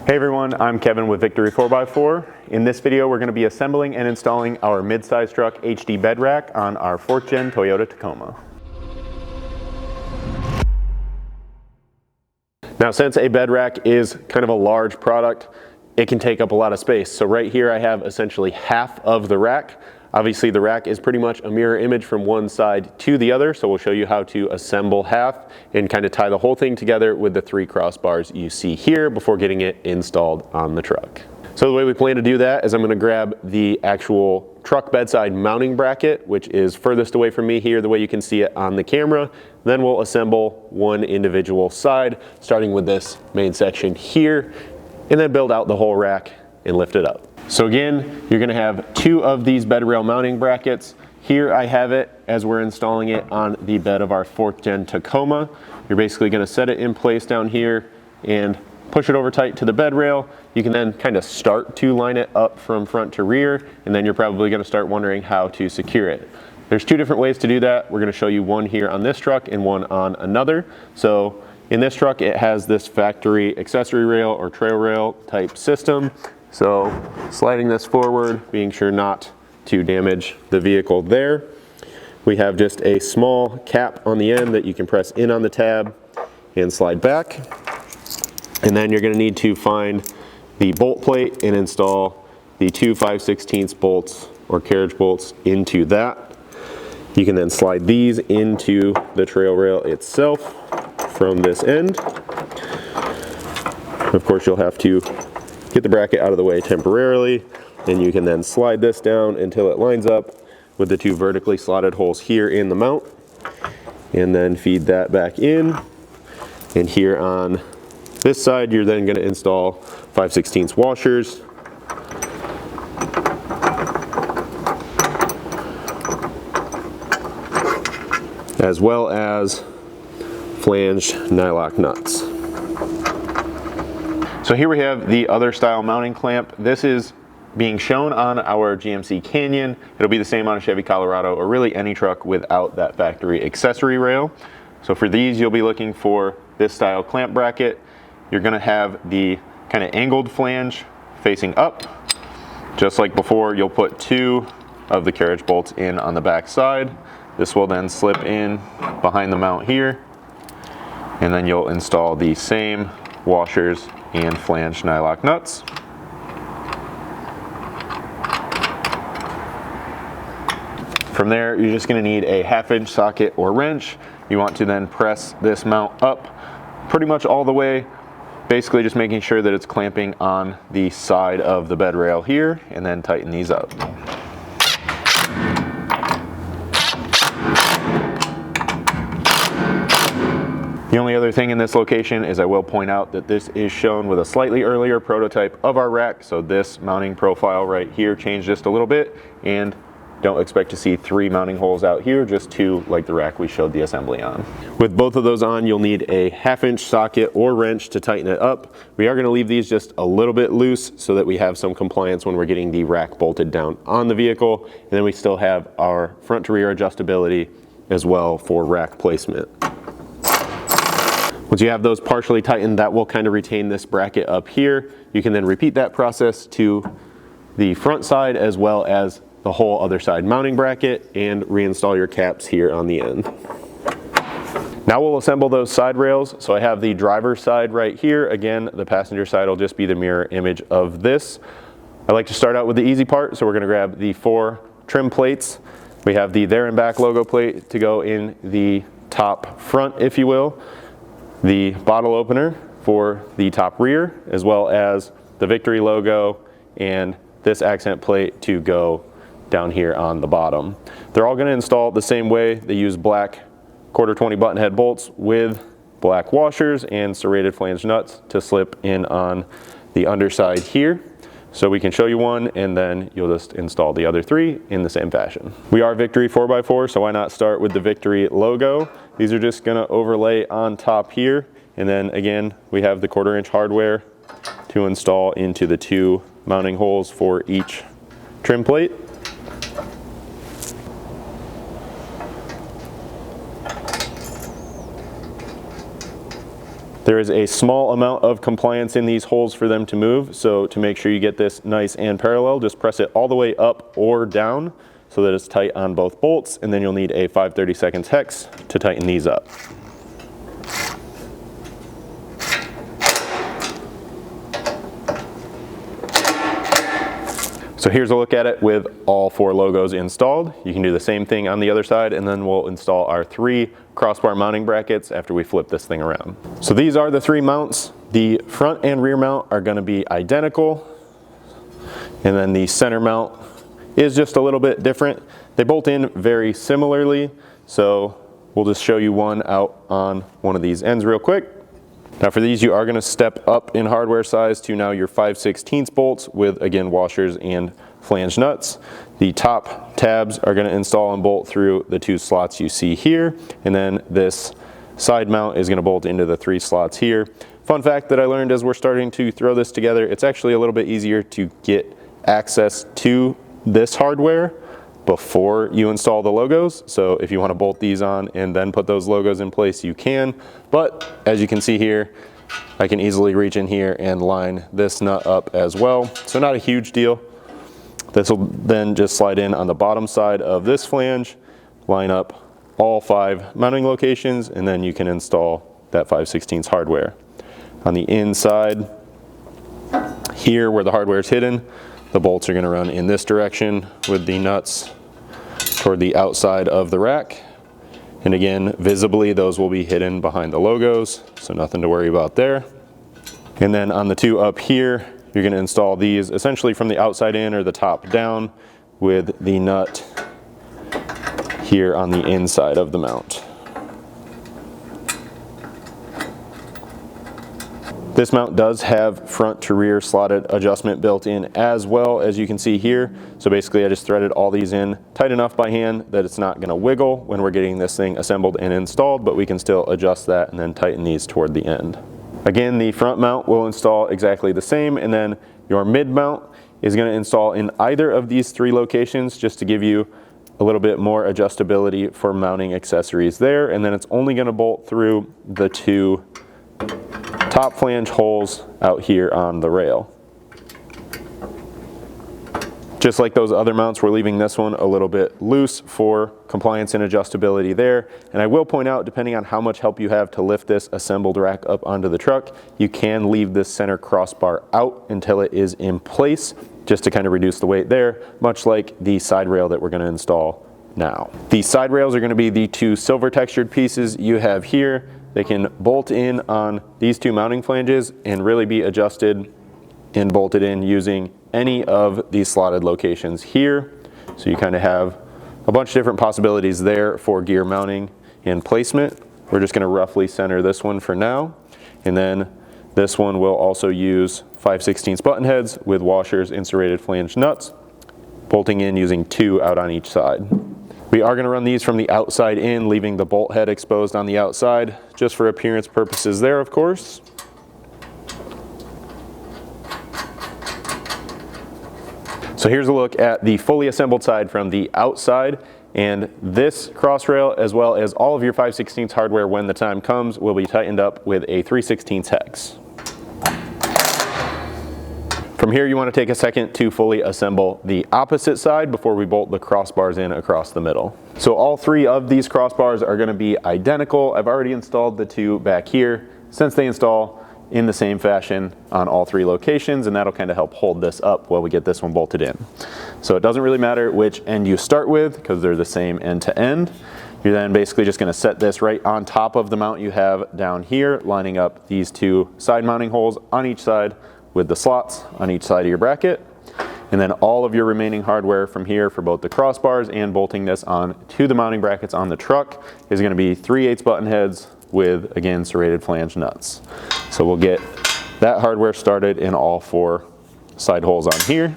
Hey everyone, I'm Kevin with Victory 4x4. In this video, we're going to be assembling and installing our mid-size truck HD bed rack on our 4th gen Toyota Tacoma. Now, since a bed rack is kind of a large product, it can take up a lot of space. So right here I have essentially half of the rack. Obviously the rack is pretty much a mirror image from one side to the other, so we'll show you how to assemble half and kind of tie the whole thing together with the 3 crossbars you see here before getting it installed on the truck. So the way we plan to do that is I'm going to grab the actual truck bedside mounting bracket, which is furthest away from me here, the way you can see it on the camera. Then we'll assemble one individual side, starting with this main section here, and then build out the whole rack and lift it up. So again, you're going to have 2 of these bed rail mounting brackets. Here I have it as we're installing it on the bed of our 4th gen Tacoma. You're basically going to set it in place down here and push it over tight to the bed rail. You can then kind of start to line it up from front to rear, and then you're probably going to start wondering how to secure it. There's 2 different ways to do that. We're going to show you one here on this truck and one on another. So in this truck, it has this factory accessory rail or trail rail type system. So sliding this forward, being sure not to damage the vehicle there. We have just a small cap on the end that you can press in on the tab and slide back. And then you're going to need to find the bolt plate and install the 2 5/16 bolts or carriage bolts into that. You can then slide these into the trail rail itself from this end. Of course, you'll have to get the bracket out of the way temporarily, and you can then slide this down until it lines up with the 2 vertically slotted holes here in the mount, and then feed that back in. And here on this side, you're then going to install 5/16 washers, as well as flanged nylock nuts. So here we have the other style mounting clamp. This is being shown on our GMC Canyon. It'll be the same on a Chevy Colorado or really any truck without that factory accessory rail. So for these, you'll be looking for this style clamp bracket. You're going to have the kind of angled flange facing up. Just like before, you'll put 2 of the carriage bolts in on the back side. This will then slip in behind the mount here, and then you'll install the same washers and flanged nylock nuts. From there, you're just going to need a 1/2" socket or wrench. You want to then press this mount up pretty much all the way, basically just making sure that it's clamping on the side of the bed rail here, and then tighten these up. The only other thing in this location is I will point out that this is shown with a slightly earlier prototype of our rack, so this mounting profile right here changed just a little bit, and don't expect to see 3 mounting holes out here, just 2 like the rack we showed the assembly on. With both of those on, you'll need a 1/2" socket or wrench to tighten it up. We are going to leave these just a little bit loose so that we have some compliance when we're getting the rack bolted down on the vehicle, and then we still have our front to rear adjustability as well for rack placement. Once you have those partially tightened, that will kind of retain this bracket up here. You can then repeat that process to the front side as well as the whole other side mounting bracket, and reinstall your caps here on the end. Now we'll assemble those side rails. So I have the driver's side right here. Again, the passenger side will just be the mirror image of this. I like to start out with the easy part, so we're going to grab the 4 trim plates. We have the there and back logo plate to go in the top front, if you will, the bottle opener for the top rear, as well as the Victory logo and this accent plate to go down here on the bottom. They're all going to install the same way. They use black 1/4 20 button head bolts with black washers and serrated flange nuts to slip in on the underside here. So we can show you one, and then you'll just install the other 3 in the same fashion. We are Victory 4x4, so why not start with the Victory logo? These are just going to overlay on top here, and then again we have the 1/4" hardware to install into the 2 mounting holes for each trim plate. There is a small amount of compliance in these holes for them to move, so to make sure you get this nice and parallel, just press it all the way up or down so that it's tight on both bolts, and then you'll need a 5/32 hex to tighten these up. So here's a look at it with all 4 logos installed. You can do the same thing on the other side, and then we'll install our 3 crossbar mounting brackets after we flip this thing around. So these are the 3 mounts. The front and rear mount are going to be identical, and then the center mount is just a little bit different. They bolt in very similarly, so we'll just show you one out on one of these ends real quick. Now for these, you are going to step up in hardware size to now your 5/16 bolts with, again, washers and flange nuts. The top tabs are going to install and bolt through the 2 slots you see here, and then this side mount is going to bolt into the 3 slots here. Fun fact that I learned as we're starting to throw this together, it's actually a little bit easier to get access to this hardware before you install the logos. So if you want to bolt these on and then put those logos in place, you can. But as you can see here, I can easily reach in here and line this nut up as well. So not a huge deal. This will then just slide in on the bottom side of this flange, line up all 5 mounting locations, and then you can install that 5/16 hardware. On the inside here where the hardware is hidden, the bolts are going to run in this direction with the nuts toward the outside of the rack. And again, visibly, those will be hidden behind the logos, so nothing to worry about there. And then on the 2 up here, you're going to install these essentially from the outside in or the top down with the nut here on the inside of the mount. This mount does have front to rear slotted adjustment built in as well, as you can see here. So basically I just threaded all these in tight enough by hand that it's not going to wiggle when we're getting this thing assembled and installed, but we can still adjust that and then tighten these toward the end. Again, the front mount will install exactly the same, and then your mid mount is going to install in either of these 3 locations just to give you a little bit more adjustability for mounting accessories there. And then it's only going to bolt through the 2 top flange holes out here on the rail. Just like those other mounts, we're leaving this one a little bit loose for compliance and adjustability there. And I will point out, depending on how much help you have to lift this assembled rack up onto the truck, you can leave this center crossbar out until it is in place, just to kind of reduce the weight there, much like the side rail that we're going to install now. The side rails are going to be the 2 silver textured pieces you have here. They can bolt in on these 2 mounting flanges and really be adjusted and bolted in using any of these slotted locations here. So you kind of have a bunch of different possibilities there for gear mounting and placement. We're just going to roughly center this one for now. And then this one will also use 5/16 button heads with washers and serrated flange nuts, bolting in using 2 out on each side. We are going to run these from the outside in, leaving the bolt head exposed on the outside, just for appearance purposes there, of course. So here's a look at the fully assembled side from the outside, and this cross rail, as well as all of your 5/16 hardware when the time comes, will be tightened up with a 3/16 hex. From here, you want to take a second to fully assemble the opposite side before we bolt the crossbars in across the middle. So all 3 of these crossbars are going to be identical. I've already installed the 2 back here, since they install in the same fashion on all 3 locations, and that'll kind of help hold this up while we get this one bolted in. So it doesn't really matter which end you start with because they're the same end to end. You're then basically just going to set this right on top of the mount you have down here, lining up these 2 side mounting holes on each side with the slots on each side of your bracket. And then all of your remaining hardware from here for both the crossbars and bolting this on to the mounting brackets on the truck is going to be 3/8 button heads with, again, serrated flange nuts. So we'll get that hardware started in all 4 side holes on here.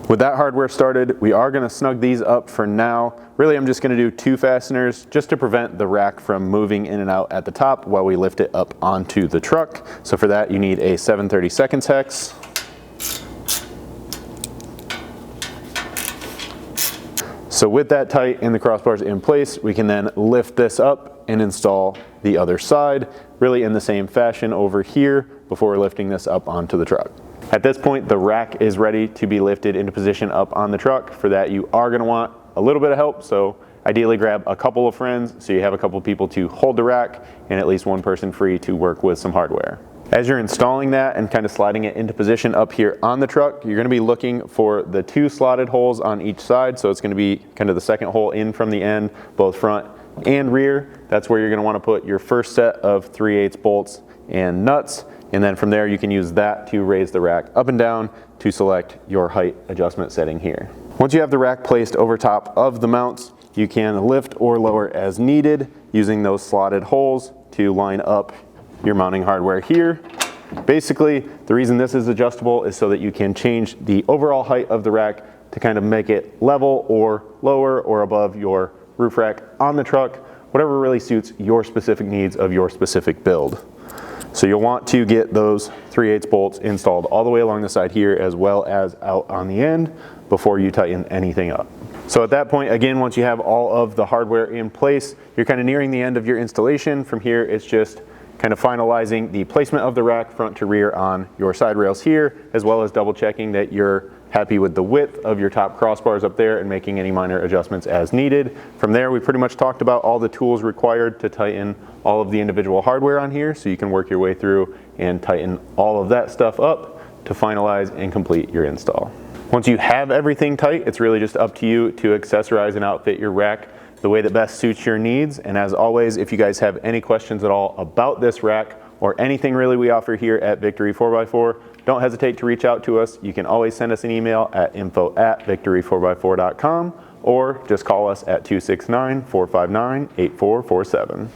With that hardware started, we are going to snug these up for now. Really, I'm just going to do 2 fasteners just to prevent the rack from moving in and out at the top while we lift it up onto the truck. So for that, you need a 7/32 hex. So with that tight and the crossbars in place, we can then lift this up and install the other side, really in the same fashion over here before lifting this up onto the truck. At this point, the rack is ready to be lifted into position up on the truck. For that, you are gonna want a little bit of help, so ideally grab a couple of friends so you have a couple of people to hold the rack and at least one person free to work with some hardware. As you're installing that and kind of sliding it into position up here on the truck, you're gonna be looking for the 2 slotted holes on each side. So it's gonna be kind of the second hole in from the end, both front and rear. That's where you're gonna wanna put your first set of 3/8 bolts and nuts. And then from there, you can use that to raise the rack up and down to select your height adjustment setting here. Once you have the rack placed over top of the mounts, you can lift or lower as needed using those slotted holes to line up your mounting hardware here. Basically, the reason this is adjustable is so that you can change the overall height of the rack to kind of make it level or lower or above your roof rack on the truck, whatever really suits your specific needs of your specific build. So you'll want to get those 3/8 bolts installed all the way along the side here as well as out on the end before you tighten anything up. So at that point, again, once you have all of the hardware in place, you're kind of nearing the end of your installation. From here, it's just kind of finalizing the placement of the rack front to rear on your side rails here, as well as double checking that you're happy with the width of your top crossbars up there and making any minor adjustments as needed. From there, we pretty much talked about all the tools required to tighten all of the individual hardware on here, so you can work your way through and tighten all of that stuff up to finalize and complete your install. Once you have everything tight, it's really just up to you to accessorize and outfit your rack the way that best suits your needs. And as always, if you guys have any questions at all about this rack or anything really we offer here at Victory 4x4, don't hesitate to reach out to us. You can always send us an email at info@victory4x4.com or just call us at 269-459-8447.